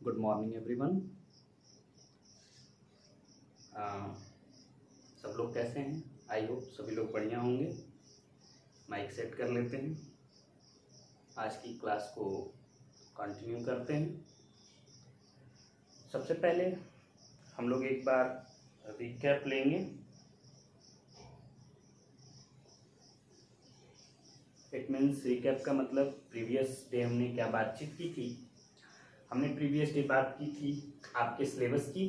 Good morning everyone. सब लोग कैसे हैं? आई होप सभी लोग बढ़िया होंगे। माइक सेट कर लेते हैं, आज की क्लास को कंटिन्यू करते हैं। सबसे पहले हम लोग एक बार रिकैप लेंगे। इट मीन्स रिकैप का मतलब प्रीवियस डे हमने क्या बातचीत की थी। हमने प्रीवियस डे बात की थी आपके सिलेबस की,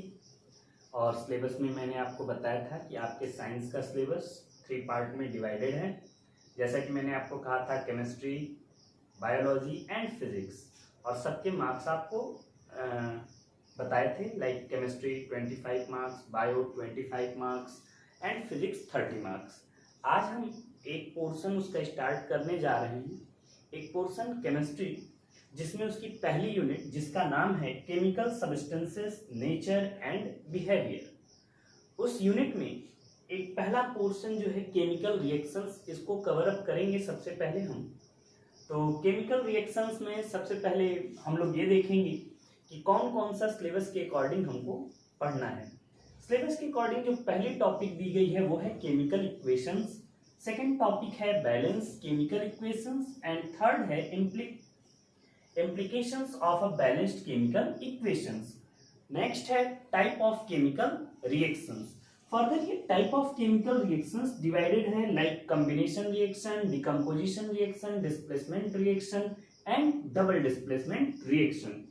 और सिलेबस में मैंने आपको बताया था कि आपके साइंस का सिलेबस 3 पार्ट में डिवाइडेड है। जैसा कि मैंने आपको कहा था केमिस्ट्री, बायोलॉजी एंड फिजिक्स, और सबके मार्क्स आपको बताए थे। Like chemistry 25 marks, bio 25 marks and physics 30 marks. आज हम एक पोर्शन उसका स्टार्ट करने जा रहे हैं, एक पोर्शन केमिस्ट्री, जिसमें उसकी पहली यूनिट जिसका नाम है chemical substances nature and behaviour. उस यूनिट में एक पहला पोर्शन जो है केमिकल रिएक्शंस, इसको कवर अप करेंगे सबसे पहले हम। तो केमिकल रिएक्शंस में सबसे पहले हम लोग ये देखेंगे कि कौन कौन सा सिलेबस के अकॉर्डिंग हमको पढ़ना है। सिलेबस के अकॉर्डिंग जो पहली टॉपिक दी गई है वो है केमिकल इक्वेशंस, सेकेंड टॉपिक है balance chemical equations, and third है implications of a balanced chemical equations। Next है type of chemical reactions. Further ये type of chemical reactions divided है like combination reaction, decomposition reaction, displacement reaction and double displacement reaction.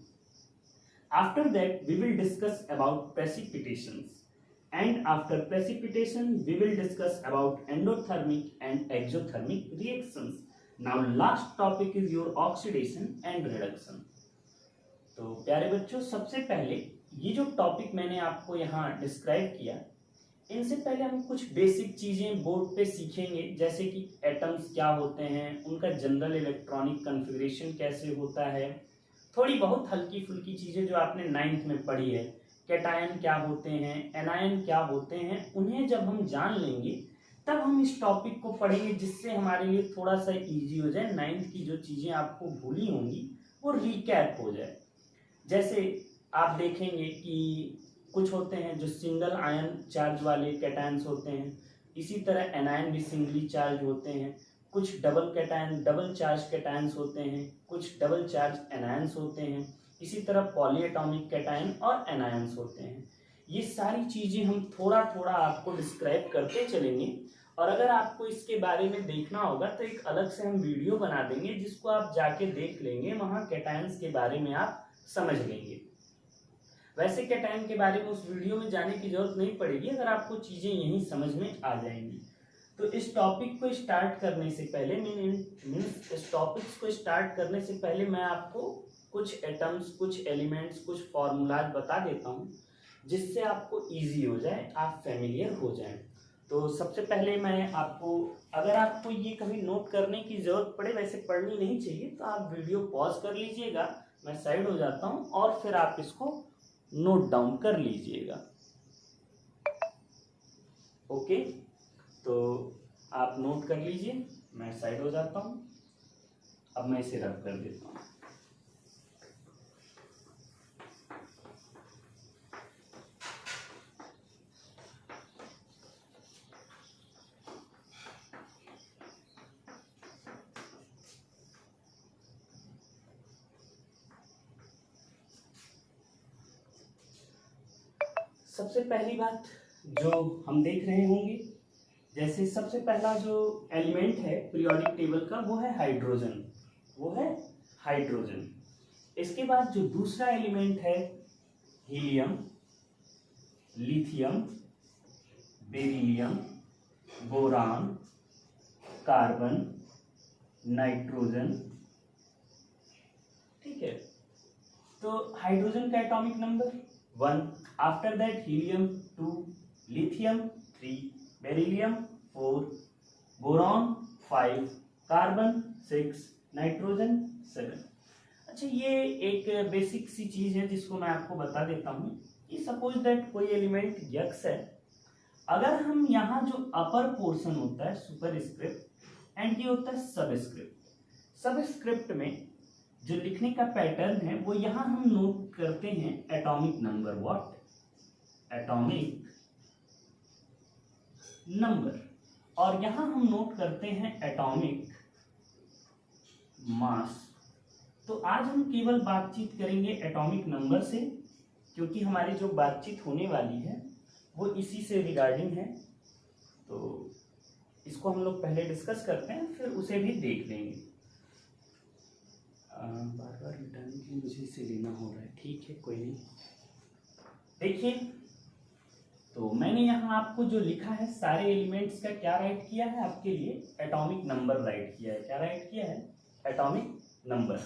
After that we will discuss about precipitations, and after precipitation we will discuss about endothermic and exothermic reactions। Now last topic is your oxidation and reduction। तो प्यारे बच्चों, सबसे पहले ये जो topic मैंने आपको यहाँ डिस्क्राइब किया, इनसे पहले हम कुछ बेसिक चीजें बोर्ड पे सीखेंगे, जैसे कि एटम्स क्या होते हैं, उनका जनरल इलेक्ट्रॉनिक कॉन्फ़िगरेशन कैसे होता है, थोड़ी बहुत हल्की फुल्की चीजें जो आपने 9th में पढ़ी है। कैटायन क्या होते हैं, एनायन क्या होते हैं, उन्हें जब हम जान लेंगे तब हम इस टॉपिक को पढ़ेंगे, जिससे हमारे लिए थोड़ा सा इजी हो जाए। 9th की जो चीज़ें आपको भूली होंगी वो रिकैप हो जाए। जैसे आप देखेंगे कि कुछ होते हैं जो सिंगल आयन चार्ज वाले कैटायन्स होते हैं, इसी तरह एनायन भी सिंगली चार्ज होते हैं। कुछ डबल कैटायन डबल चार्ज कैटायन्स होते हैं, कुछ डबल चार्ज एनायन्स होते हैं, इसी तरह पॉलीएटॉमिक कैटायन और एनायंस होते हैं। ये सारी चीजें हम थोड़ा थोड़ा आपको डिस्क्राइब करते चलेंगे, और अगर आपको इसके बारे में देखना होगा तो एक अलग से हम वीडियो बना देंगे, जिसको आप जाके देख लेंगे, वहाँ कैटायन्स के बारे में आप समझ लेंगे। वैसे कैटायन के बारे में उस वीडियो में जाने की जरूरत नहीं पड़ेगी, अगर आपको चीजें यहीं समझ में आ जाएंगी। तो इस टॉपिक को स्टार्ट करने से पहले इस टॉपिक्स को स्टार्ट करने से पहले मैं आपको कुछ एटम्स, कुछ एलिमेंट्स, कुछ फॉर्मूलाज बता देता हूँ, जिससे आपको इजी हो जाए, आप फेमिलियर हो जाएं। तो सबसे पहले मैं आपको, अगर आपको ये कभी नोट करने की ज़रूरत पड़े, वैसे पढ़नी नहीं चाहिए, तो आप वीडियो पॉज कर लीजिएगा, मैं साइड हो जाता हूँ, और फिर आप इसको नोट डाउन कर लीजिएगा। ओके, तो आप नोट कर लीजिए, मैं साइड हो जाता हूँ। अब मैं इसे रब कर देता हूँ। सबसे पहली बात जो हम देख रहे होंगे, जैसे सबसे पहला जो एलिमेंट है पीरियोडिक टेबल का वो है हाइड्रोजन, वो है हाइड्रोजन। इसके बाद जो दूसरा एलिमेंट है helium, lithium, beryllium, boron, carbon, nitrogen. ठीक है, तो हाइड्रोजन का atomic number 1, after that helium 2, lithium 3, beryllium 4, boron 5, carbon 6, nitrogen 7। अच्छा, ये एक बेसिक सी चीज है जिसको मैं आपको बता देता हूँ कि सपोज दैट कोई एलिमेंट यक्स है, अगर हम यहाँ जो अपर पोर्शन होता है सुपरस्क्रिप्ट, एंड ये होता है सबस्क्रिप्ट। सबस्क्रिप्ट में जो लिखने का पैटर्न है वो यहाँ हम नोट करते हैं atomic number, what atomic number, और यहाँ हम नोट करते हैं एटॉमिक मास। तो आज हम केवल बातचीत करेंगे एटॉमिक नंबर से, क्योंकि हमारी जो बातचीत होने वाली है वो इसी से रिगार्डिंग है। तो इसको हम लोग पहले डिस्कस करते हैं, फिर उसे भी देख लेंगे। बार बार मिटाने के लिए मुझे इसे लेना हो रहा है, ठीक है कोई नहीं। देखिए, तो मैंने यहाँ आपको जो लिखा है सारे एलिमेंट्स का क्या राइट किया है आपके लिए, एटॉमिक नंबर राइट किया है। क्या राइट किया है? Atomic number.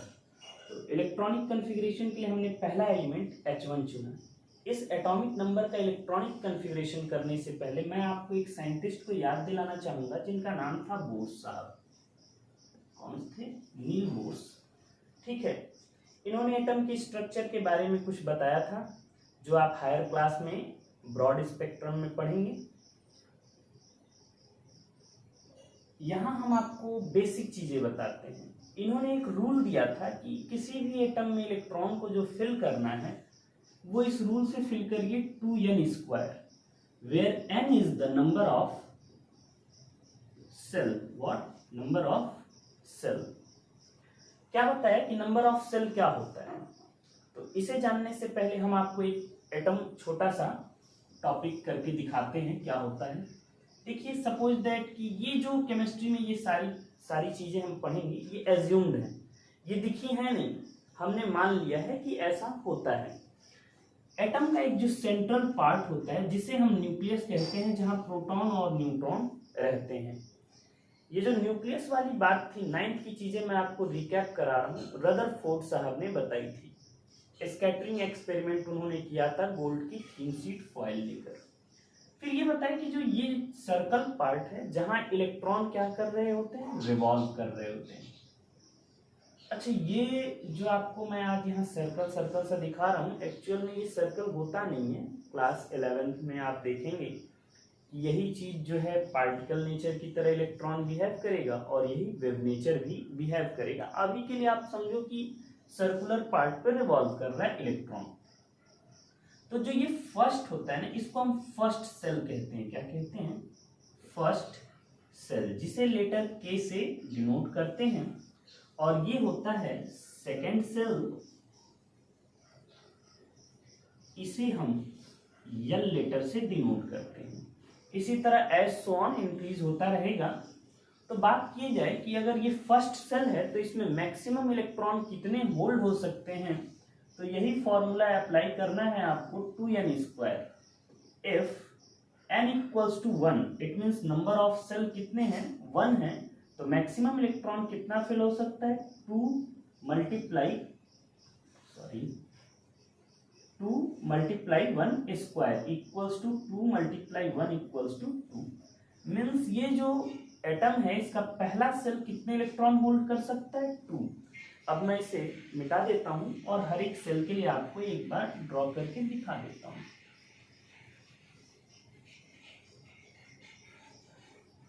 तो इलेक्ट्रॉनिक कॉन्फ़िगरेशन के लिए हमने पहला एलिमेंट H1 चुना। इस एटॉमिक नंबर का इलेक्ट्रॉनिक कॉन्फ़िगरेशन करने से पहले मैं आपको एक साइंटिस्ट को याद दिलाना चाहूँगा जिनका नाम था बोस साहब। कौन थे? नील बोस। ठीक है, इन्होंने एटम के स्ट्रक्चर के बारे में कुछ बताया था, जो आप हायर क्लास में ब्रॉड स्पेक्ट्रम में पढ़ेंगे। यहाँ हम आपको बेसिक चीजें बताते हैं। इन्होंने एक रूल दिया था कि किसी भी एटम में इलेक्ट्रॉन को जो फिल करना है वो इस रूल से फिल करिए 2n², where n is the number of shell. What? Number of shell. क्या बताया कि नंबर ऑफ सेल क्या होता है? तो इसे जानने से पहले हम आपको एक एटम छोटा सा टॉपिक करके दिखाते हैं क्या होता है। देखिए, सपोज दैट कि ये जो केमिस्ट्री में ये सारी चीजें हम पढ़ेंगे ये एज्यूम्ड है, ये दिखी है नहीं, हमने मान लिया है कि ऐसा होता है। एटम का एक जो सेंट्रल पार्ट होता है जिसे हम न्यूक्लियस कहते हैं, जहां प्रोटॉन और न्यूट्रॉन रहते हैं। ये जो न्यूक्लियस वाली बात थी, 9th की चीजें मैं आपको रिकैप करा रहा हूँ, रदरफोर्ड साहब ने बताई थी। स्कैटरिंग एक्सपेरिमेंट उन्होंने किया था गोल्ड की थीन शीट फॉइल लेकर। फिर ये बताया कि जो ये सर्कल पार्ट है जहां इलेक्ट्रॉन क्या कर रहे होते हैं, रिवॉल्व कर रहे होते हैं। अच्छा, ये जो आपको मैं आज यहाँ सर्कल सा दिखा रहा हूँ, एक्चुअल में ये सर्कल होता नहीं है। क्लास 11th में आप देखेंगे यही चीज जो है पार्टिकल नेचर की तरह इलेक्ट्रॉन बिहेव करेगा और यही वेव नेचर भी बिहेव करेगा। अभी के लिए आप समझो कि सर्कुलर पार्ट पर रिवॉल्व कर रहा है इलेक्ट्रॉन। तो जो ये फर्स्ट होता है ना, इसको हम फर्स्ट सेल कहते हैं। क्या कहते हैं? फर्स्ट सेल, जिसे लेटर के से डिनोट करते हैं। और ये होता है सेकेंड सेल, इसे हम यल लेटर से डिनोट करते हैं। इसी तरह एज सो ऑन इंक्रीज होता रहेगा। तो बात की जाए कि अगर ये फर्स्ट सेल है तो इसमें मैक्सिमम इलेक्ट्रॉन कितने होल्ड हो सकते हैं, तो यही फॉर्मूला अप्लाई करना है आपको 2n²। If n equals to 1, it means number of shell कितने हैं? 1 है। तो मैक्सिमम इलेक्ट्रॉन कितना फिल हो सकता है? 2 multiply 1² equals to 2 multiply 1 equals to 2। Means ये जो एटम है इसका पहला सेल कितने इलेक्ट्रॉन होल्ड कर सकता है? 2। अब मैं इसे मिटा देता हूं और हर एक सेल के लिए आपको एक बार ड्रॉ करके दिखा देता हूं।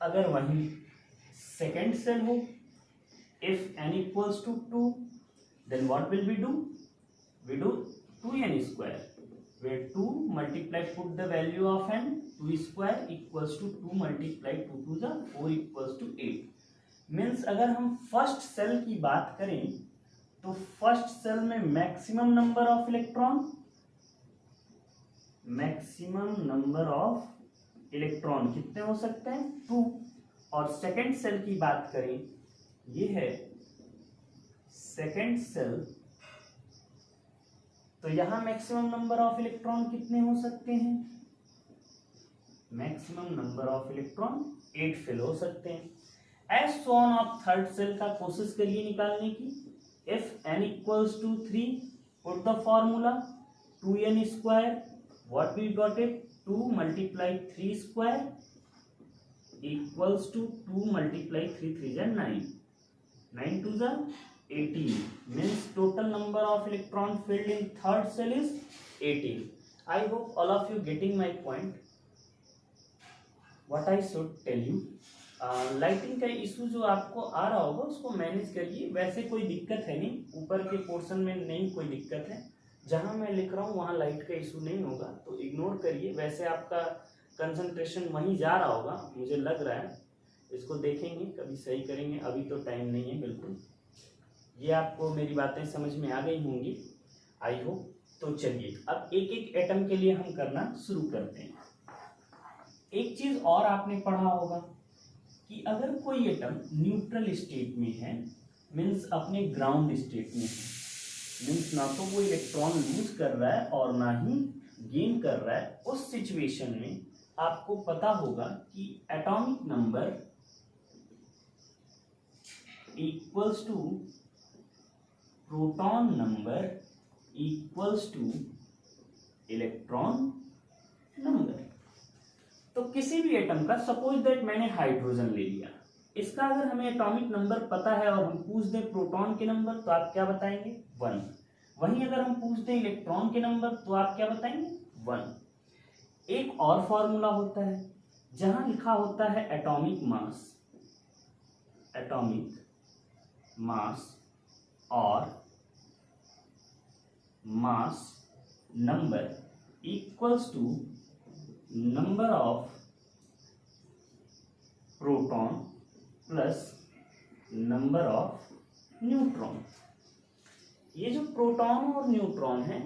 अगर वही सेकेंड सेल हो, if n equals to 2, then what will we do? We do 2n², where 2 multiply, put the value of n, 2² equals to 2 multiply 2 to the 4 equals to 8। Means अगर हम फर्स्ट सेल की बात करें तो first cell में maximum number of electron कितने हो सकते हैं? 2। और सेकेंड सेल की बात करें, ये है सेकेंड सेल, तो यहां मैक्सिमम नंबर ऑफ इलेक्ट्रॉन कितने हो सकते हैं? Maximum number of electron 8 fill हो सकते हैं। एज सो ऑन आप थर्ड सेल का कोशिश करिए निकालने की। If n equals to 3, put the formula 2n², what we got it? 2 multiply 3² equals to 2 multiply 3 3 जा 9, 9 2 जा 18, means total number of electron filled in third cell is 18. I hope all of you getting my point, what I should tell you. Lighting का issue जो आपको आ रहा होगा उसको manage करिए, वैसे कोई दिक्कत है नहीं, ऊपर के पोर्शन में नहीं कोई दिक्कत है, जहाँ मैं लिख रहा हूँ वहाँ लाइट का इशू नहीं होगा, तो इग्नोर करिए। वैसे आपका कंसंट्रेशन वहीं जा रहा होगा मुझे लग रहा है, इसको देखेंगे कभी सही करेंगे, अभी तो टाइम नहीं है बिल्कुल। ये आपको मेरी बातें समझ में आ गई होंगी आई होप। तो चलिए अब एक एक एटम के लिए हम करना शुरू करते हैं। एक चीज और आपने पढ़ा होगा कि अगर कोई एटम न्यूट्रल स्टेट में है, मीन्स अपने ग्राउंड स्टेट में है, मीन्स ना तो वो इलेक्ट्रॉन लूज कर रहा है और ना ही गेन कर रहा है, उस सिचुएशन में आपको पता होगा कि atomic number equals to proton number equals to electron number. तो किसी भी एटम का, सपोज दैट मैंने हाइड्रोजन ले लिया, इसका अगर हमें एटॉमिक नंबर पता है और हम पूछ दें प्रोटॉन के नंबर तो आप क्या बताएंगे 1। वहीं अगर हम पूछ दें इलेक्ट्रॉन के नंबर तो आप क्या बताएंगे 1। एक और फॉर्मूला होता है जहां लिखा होता है एटॉमिक मास और mass number equals to number of proton plus number of neutron. ये जो प्रोटॉन और न्यूट्रॉन है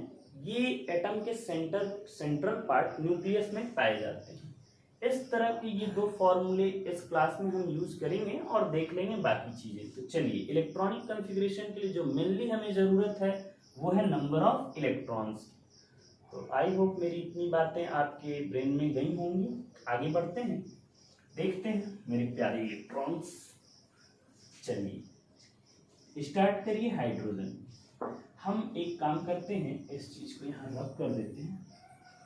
ये एटम के सेंट्रल पार्ट न्यूक्लियस में पाए जाते हैं। इस तरह के ये दो फॉर्मूले इस क्लास में हम यूज करेंगे और देख लेंगे बाकी चीजें। तो चलिए इलेक्ट्रॉनिक कॉन्फ़िगरेशन के लिए जो मेनली हमें जरूरत है वो है नंबर ऑफ इलेक्ट्रॉन्स। तो आई होप मेरी इतनी बातें आपके ब्रेन में गई होंगी। आगे बढ़ते हैं, देखते हैं मेरे प्यारे इलेक्ट्रॉन्स। चलिए स्टार्ट करिए हाइड्रोजन। हम एक काम करते हैं, इस चीज को यहाँ रब कर देते हैं,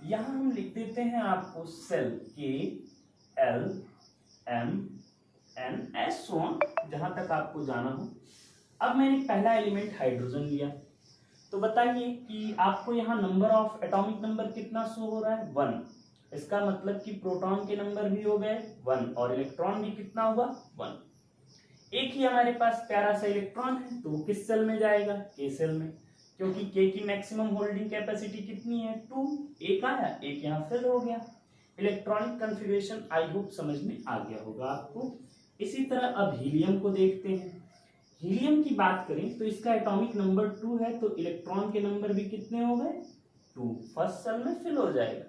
यहाँ हम लिख देते हैं आपको सेल KLMNS जहां तक आपको जाना हो। अब मैंने पहला एलिमेंट हाइड्रोजन लिया, तो बताइए कि आपको यहाँ नंबर ऑफ एटॉमिक नंबर कितना शो हो रहा है 1। इसका मतलब कि प्रोटॉन के नंबर भी हो गए 1 और इलेक्ट्रॉन भी कितना हुआ 1। एक ही हमारे पास प्यारा सा इलेक्ट्रॉन है, तो वो किस सेल में जाएगा K सेल में, क्योंकि K की मैक्सिमम होल्डिंग कैपेसिटी कितनी है 2। एक आया, एक यहाँ फिल हो गया। इलेक्ट्रॉनिक कॉन्फ़िगरेशन आई होप समझ में आ गया होगा आपको। इसी तरह अब हीलियम को देखते हैं। हीलियम की बात करें तो इसका एटॉमिक नंबर 2 है, तो इलेक्ट्रॉन के नंबर भी कितने हो गए 2, फर्स्ट सेल में फिल हो जाएगा।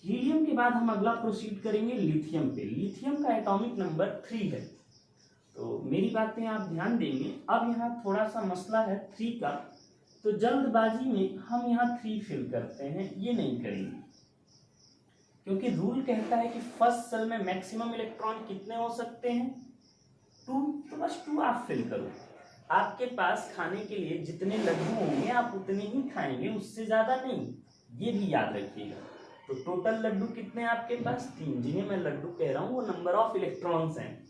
हीलियम के बाद हम अगला प्रोसीड करेंगे लिथियम पे। लिथियम का एटॉमिक नंबर 3 है, तो मेरी बातें आप ध्यान देंगे। अब यहाँ थोड़ा सा मसला है 3 का, तो जल्दबाजी में हम यहाँ 3 फिल करते हैं, ये नहीं करेंगे क्योंकि रूल कहता है कि फर्स्ट सेल में मैक्सिमम इलेक्ट्रॉन कितने हो सकते हैं 2, तो बस 2 आप फिल करो। आपके पास खाने के लिए जितने लड्डू होंगे आप उतने ही खाएंगे, उससे ज्यादा नहीं, ये भी याद रखिएगा। तो टोटल लड्डू कितने आपके पास 3, जिन्हें मैं लड्डू कह रहा हूँ वो नंबर ऑफ इलेक्ट्रॉन्स हैं।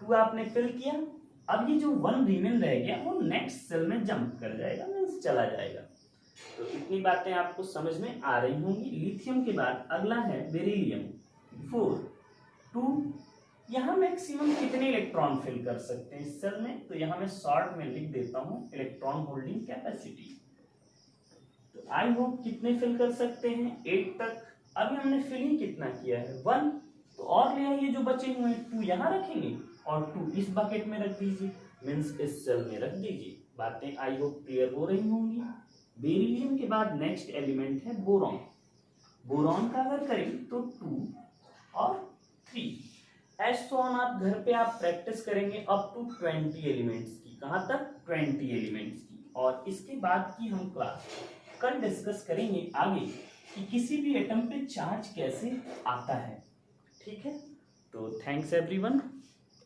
2 आपने फिल किया, अब ये जो 1 रिमेन रह गया वो नेक्स्ट सेल में जंप कर जाएगा, मीन्स चला जाएगा। तो इतनी बातें आपको समझ में आ रही होंगी। लिथियम के बाद अगला है बेरिलियम 4, 2। यहाँ मैक्सिमम कितने इलेक्ट्रॉन फिल कर सकते हैं इस सेल में, तो यहाँ मैं शॉर्ट में लिख देता हूँ इलेक्ट्रॉन होल्डिंग कैपेसिटी। तो आई होप कितने फिल कर सकते हैं 8 तक। अभी हमने फिल ही कितना किया है 1, तो और ले आइए जो बचे हुए 2 यहाँ रखेंगे और 2 इस बकेट में रख दीजिए, मीन्स इस सेल में रख दीजिए। बातें आई होप क्लियर हो रही होंगी। बेरिलियम के बाद नेक्स्ट एलिमेंट है बोरॉन। बोरॉन का अगर करें तो 2 और 3 ऐसो ऑन आप घर पे आप प्रैक्टिस करेंगे अप टू 20 एलिमेंट्स की। कहाँ तक 20 एलिमेंट्स की। और इसके बाद की हम क्लास कल डिस्कस करेंगे आगे कि किसी भी एटम पे चार्ज कैसे आता है। ठीक है, तो थैंक्स एवरीवन।